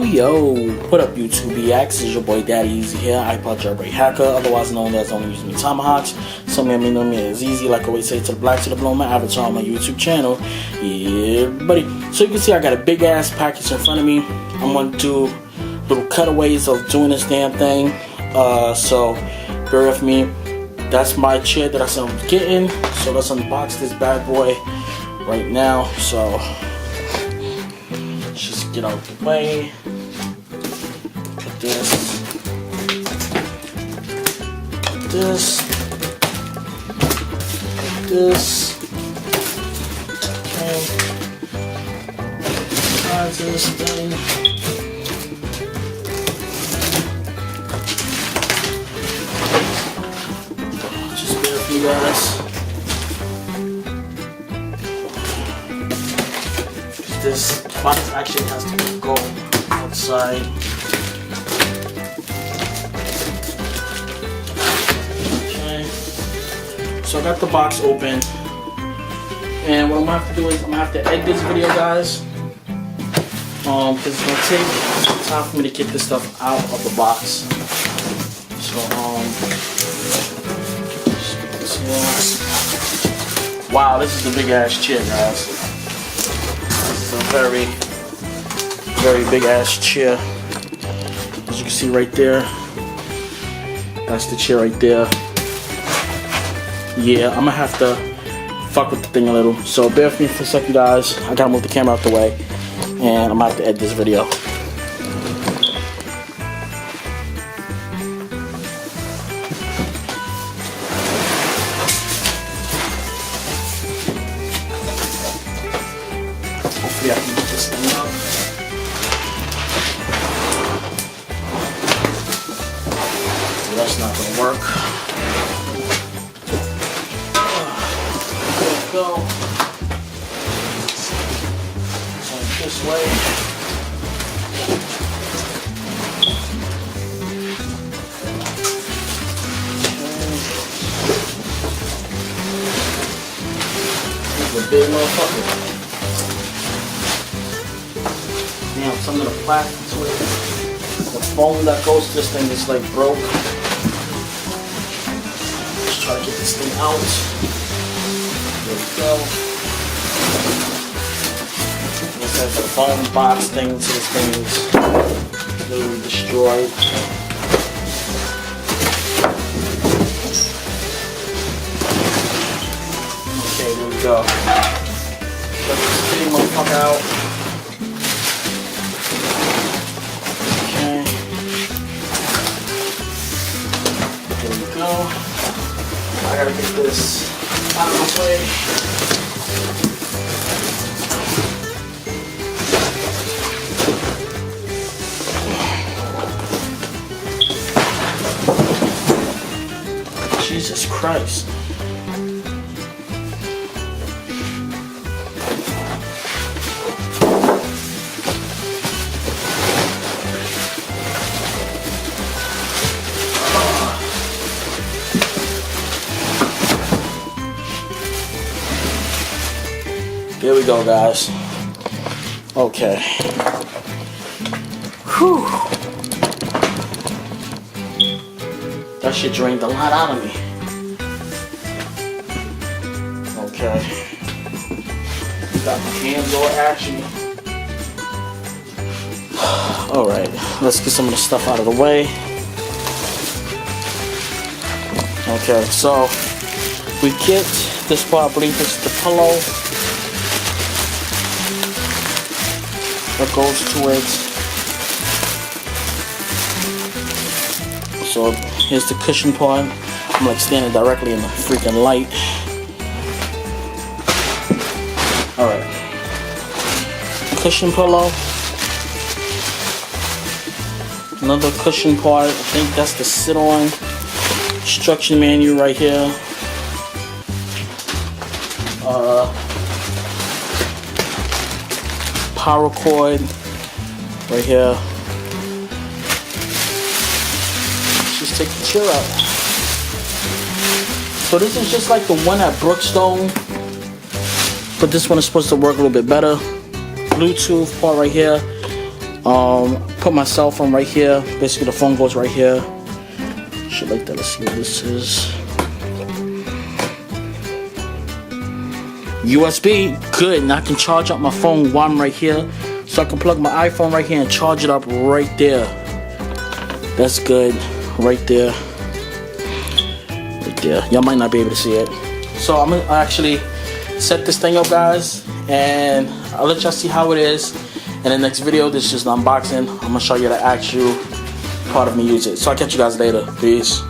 Yo, what up YouTube BX? This is your boy Daddy Easy here, iPod Jailbreak Hacker, otherwise known as Only Using Me Tomahawks. Some of me know me as Easy, like I always say, to the black to the blue, my avatar on my YouTube channel. Yeah, buddy. So you can see I got a big ass package in front of me. I'm going to do little cutaways of doing this damn thing. So bear with me. That's my chair that I said I'm getting. So let's unbox this bad boy right now. So just get out of the way. Put this. Put this. Put this. Okay. Size this thing. Just bear with you guys. This box actually has to go outside. Okay. So I got the box open. And what I'm gonna have to do is I'm gonna have to edit this video, guys. Because it's gonna take some time for me to get this stuff out of the box. So just put this here. Wow, this is a big ass chair, guys. It's a very, very big ass chair. As you can see right there, that's the chair right there. Yeah, I'm gonna have to fuck with the thing a little. So bear with me for a second, guys. I gotta move the camera out the way, and I'm gonna have to edit this video. Hopefully I can get this thing up. So that's not gonna work. There we go. So this way. This is a big motherfucker. Damn, some of the plastic to it. The foam that goes to this thing is like broke. Let's try to get this thing out. There we go. This has the foam box thing to this thing is literally destroyed. Okay, there we go. Let this thing motherfucker out. I gotta get this out of the way. Jesus Christ. Here we go, guys. Okay. Whew. That shit drained a lot out of me. Okay. Got my hands all ashy. Alright, let's get some of the stuff out of the way. Okay, so we get this part, I believe this is the pillow that goes to it. So here's the cushion part. I'm like standing directly in the freaking light. Alright. Cushion pillow. Another cushion part. I think that's the sit on. Instruction manual right here. Power cord right here. Just take the chair out. So this is just like the one at Brookstone, but this one is supposed to work a little bit better. Bluetooth part right here. put my cell phone right here. Basically the phone goes right here. Shit like that. Let's see what this is. USB, good, and I can charge up my phone while I'm right here. So I can plug my iPhone right here and charge it up right there. That's good, right there. Right there. Y'all might not be able to see it. So I'm gonna actually set this thing up, guys, and I'll let y'all see how it is. In the next video, this is just an unboxing. I'm gonna show you the actual part of me use it. So I'll catch you guys later. Peace.